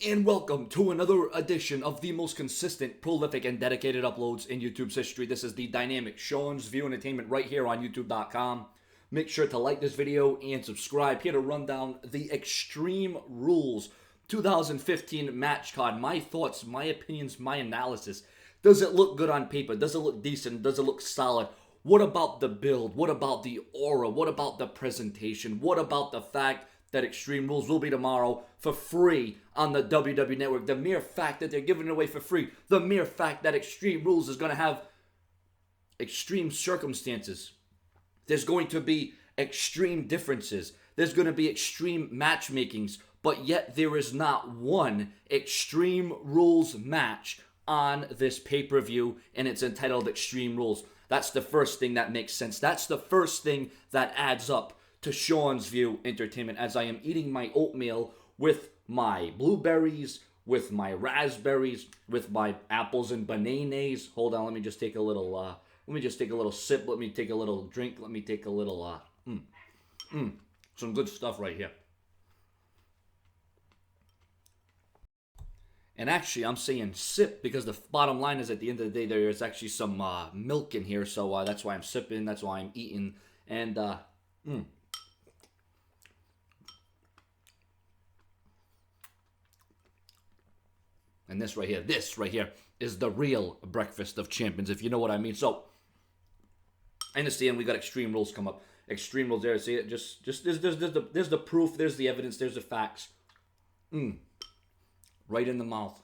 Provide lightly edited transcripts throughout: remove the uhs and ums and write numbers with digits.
And welcome to another edition of the most consistent, prolific, and dedicated uploads in YouTube's history. This is the dynamic Sean's View Entertainment right here on YouTube.com. Make sure to like this video and subscribe. Here to run down the Extreme Rules 2015 match card. My thoughts, my opinions, my analysis. Does it look good on paper? Does it look decent? Does it look solid? What about the build? What about the aura? What about the presentation? What about the fact that Extreme Rules will be tomorrow for free on the WWE Network? The mere fact that they're giving it away for free. The mere fact that Extreme Rules is going to have extreme circumstances. There's going to be extreme differences. There's going to be extreme matchmakings. But yet there is not one Extreme Rules match on this pay-per-view, and it's entitled Extreme Rules. That's the first thing that makes sense. That's the first thing that adds up to Sean's View Entertainment, as I am eating my oatmeal with my blueberries, with my raspberries, with my apples and bananas. Hold on, let me just take a little sip. Let me take a little drink. Let me take a little some good stuff right here. And actually, I'm saying sip because the bottom line is at the end of the day, there is actually some milk in here. So that's why I'm sipping. That's why I'm eating. And, And this right here is the real breakfast of champions, if you know what I mean. So, I understand we got Extreme Rules come up. Extreme Rules there, see it? Just there's the proof, there's the evidence, there's the facts. Right in the mouth.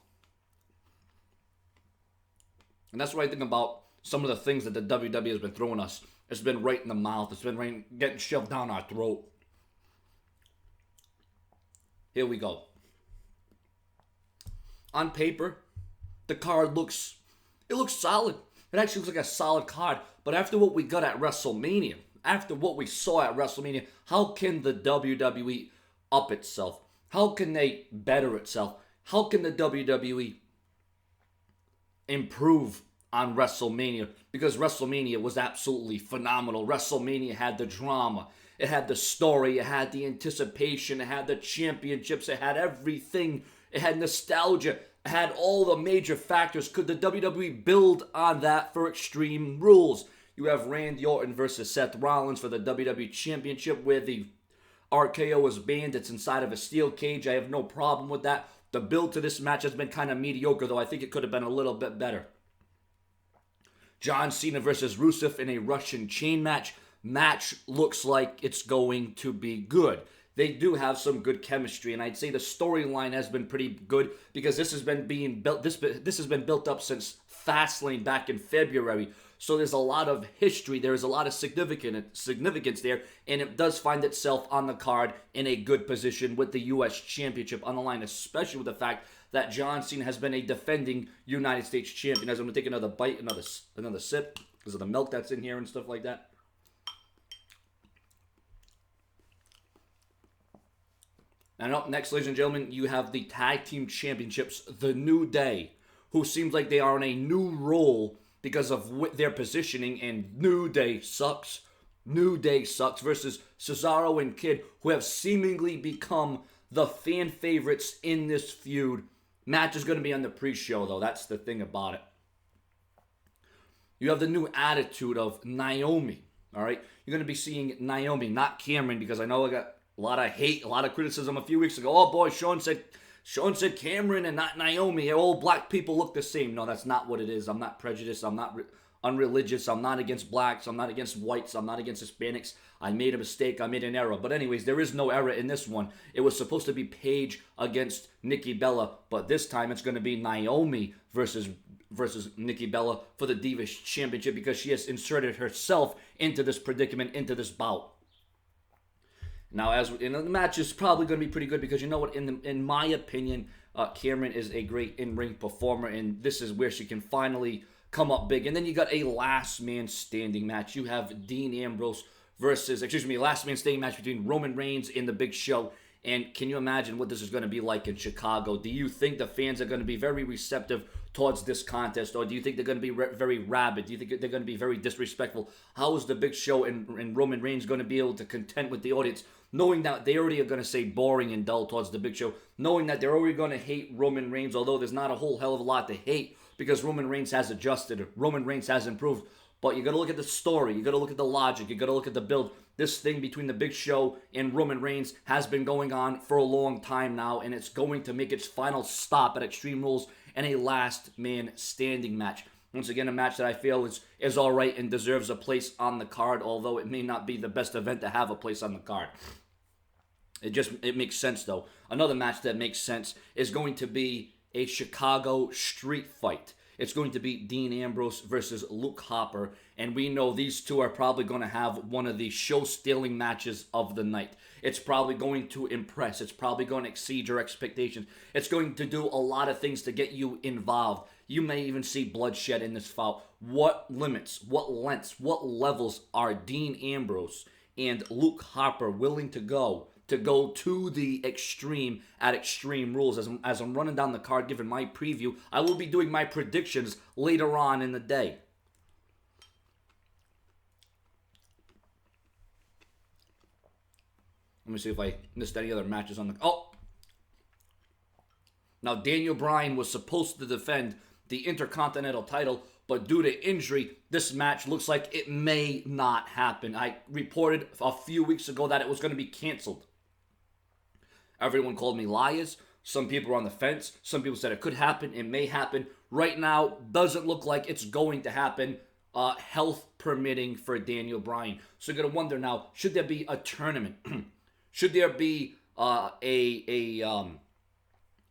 And that's what I think about some of the things that the WWE has been throwing us. It's been right in the mouth. It's been getting shoved down our throat. Here we go. On paper, the card looks solid. It actually looks like a solid card. But after what we got at WrestleMania, after what we saw at WrestleMania, how can the WWE up itself? How can they better itself? How can the WWE improve on WrestleMania? Because WrestleMania was absolutely phenomenal. WrestleMania had the drama. It had the story. It had the anticipation. It had the championships. It had everything. It had nostalgia. It had all the major factors. Could the WWE build on that for Extreme Rules? You have Randy Orton versus Seth Rollins for the WWE Championship, where the RKO is banned. It's inside of a steel cage. I have no problem with that. The build to this match has been kind of mediocre, though. I think it could have been a little bit better. John Cena versus Rusev in a Russian chain match. Match looks like it's going to be good. They do have some good chemistry, and I'd say the storyline has been pretty good because this has been being built. This has been built up since Fastlane back in February. So there's a lot of history. There's a lot of significance there, and it does find itself on the card in a good position with the U.S. Championship on the line, especially with the fact that John Cena has been a defending United States champion. As I'm going to take another bite, another sip because of the milk that's in here and stuff like that. And up next, ladies and gentlemen, you have the Tag Team Championships, The New Day, who seems like they are in a new role because of their positioning, and New Day sucks. New Day sucks versus Cesaro and Kid, who have seemingly become the fan favorites in this feud. Match is going to be on the pre-show, though. That's the thing about it. You have the new attitude of Naomi, all right? You're going to be seeing Naomi, not Cameron, because I know I got a lot of hate, a lot of criticism a few weeks ago. Oh boy, Sean said Cameron and not Naomi. All black people look the same. No, that's not what it is. I'm not prejudiced. I'm not unreligious. I'm not against blacks. I'm not against whites. I'm not against Hispanics. I made a mistake. I made an error. But anyways, there is no error in this one. It was supposed to be Paige against Nikki Bella, but this time it's going to be Naomi versus Nikki Bella for the Divas Championship because she has inserted herself into this predicament, into this bout. Now, the match is probably going to be pretty good because you know what? In my opinion, Cameron is a great in-ring performer, and this is where she can finally come up big. And then you got a last man standing match. You have Dean Ambrose last man standing match between Roman Reigns and the Big Show And can you imagine what this is going to be like in Chicago? Do you think the fans are going to be very receptive towards this contest, or do you think they're going to be very rabid? Do you think they're going to be very disrespectful? How is the Big Show and Roman Reigns going to be able to contend with the audience, knowing that they already are going to say boring and dull towards the Big Show, knowing that they're already going to hate Roman Reigns, although there's not a whole hell of a lot to hate because Roman Reigns has adjusted, Roman Reigns has improved. But you got to look at the story, you got to look at the logic, you got to look at the build. This thing between the Big Show and Roman Reigns has been going on for a long time now, and it's going to make its final stop at Extreme Rules in a last man standing match. Once again, a match that I feel is all right and deserves a place on the card, although it may not be the best event to have a place on the card. It makes sense, though. Another match that makes sense is going to be a Chicago street fight. It's going to be Dean Ambrose versus Luke Harper, and we know these two are probably going to have one of the show-stealing matches of the night. It's probably going to impress. It's probably going to exceed your expectations. It's going to do a lot of things to get you involved. You may even see bloodshed in this fight. What limits, what lengths, what levels are Dean Ambrose and Luke Harper willing to go to the extreme at Extreme Rules? As I'm running down the card, giving my preview, I will be doing my predictions later on in the day. Let me see if I missed any other matches on the... Oh! Now, Daniel Bryan was supposed to defend the Intercontinental title, but due to injury, this match looks like it may not happen. I reported a few weeks ago that it was going to be canceled. Everyone called me liars. Some people were on the fence. Some people said it could happen. It may happen. Right now, doesn't look like it's going to happen. Health permitting for Daniel Bryan. So you're going to wonder now, should there be a tournament? Should there be a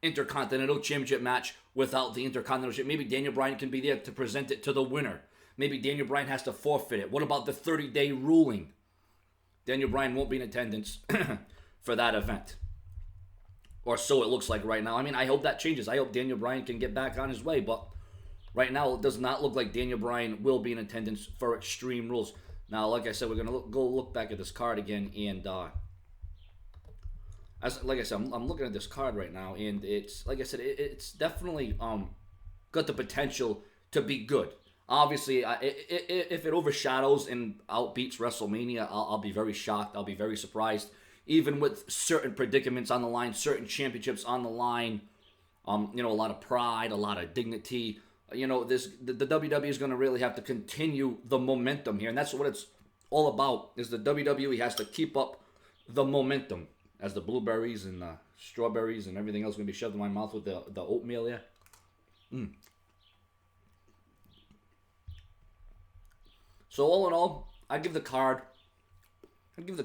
Intercontinental Championship match without the Intercontinental Championship? Maybe Daniel Bryan can be there to present it to the winner. Maybe Daniel Bryan has to forfeit it. What about the 30-day ruling? Daniel Bryan won't be in attendance for that event. Or so it looks like right now. I mean, I hope that changes. I hope Daniel Bryan can get back on his way. But right now, it does not look like Daniel Bryan will be in attendance for Extreme Rules. Now, like I said, we're going to go look back at this card again. And like I said, I'm looking at this card right now. And it's, like I said, it's definitely got the potential to be good. Obviously, if it overshadows and outbeats WrestleMania, I'll be very shocked. I'll be very surprised. Even with certain predicaments on the line, certain championships on the line, a lot of pride, a lot of dignity. The WWE is going to really have to continue the momentum here, and that's what it's all about. Is the WWE has to keep up the momentum as the blueberries and the strawberries and everything else going to be shoved in my mouth with the oatmeal there. So all in all, I'd give the card. I'm going to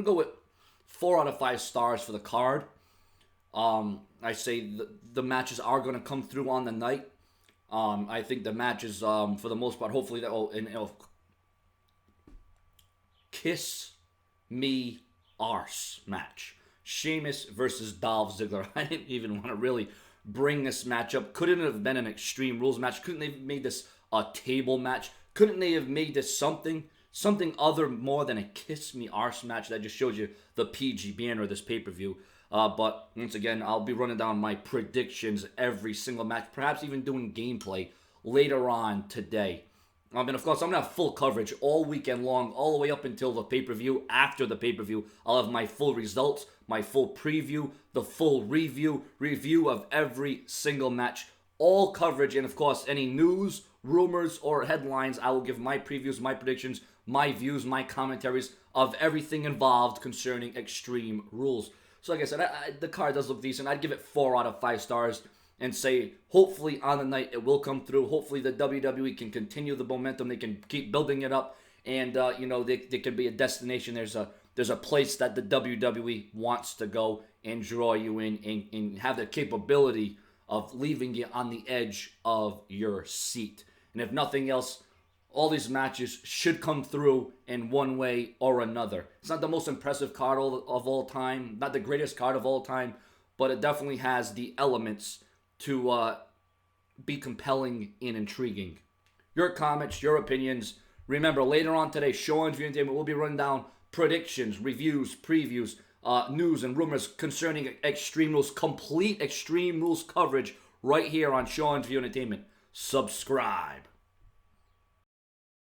go with 4 out of 5 stars for the card. I say the matches are going to come through on the night. I think the matches, for the most part, hopefully, Kiss Me Arse match. Sheamus versus Dolph Ziggler. I didn't even want to really bring this match up. Couldn't it have been an Extreme Rules match? Couldn't they have made this a table match? Couldn't they have made this something other more than a Kiss Me Arse match? That just shows you the PG banner of this pay-per-view. But once again, I'll be running down my predictions every single match, perhaps even doing gameplay later on today. And of course, I'm going to have full coverage all weekend long, all the way up until the pay-per-view. After the pay-per-view, I'll have my full results, my full preview, the full review of every single match, all coverage, and of course, any news, rumors, or headlines, I will give my previews, my predictions, my views, my commentaries of everything involved concerning Extreme Rules. So like I said, the card does look decent. I'd give it 4 out of 5 stars and say, hopefully on the night it will come through. Hopefully the WWE can continue the momentum. They can keep building it up, and they can be a destination. There's a place that the WWE wants to go and draw you in and have the capability of leaving you on the edge of your seat. And if nothing else, all these matches should come through in one way or another. It's not the most impressive card of all time, not the greatest card of all time, but it definitely has the elements to be compelling and intriguing. Your comments, your opinions. Remember, later on today, Sean's View Entertainment will be running down predictions, reviews, previews, news, and rumors concerning Extreme Rules, complete Extreme Rules coverage right here on Sean's View Entertainment. Subscribe.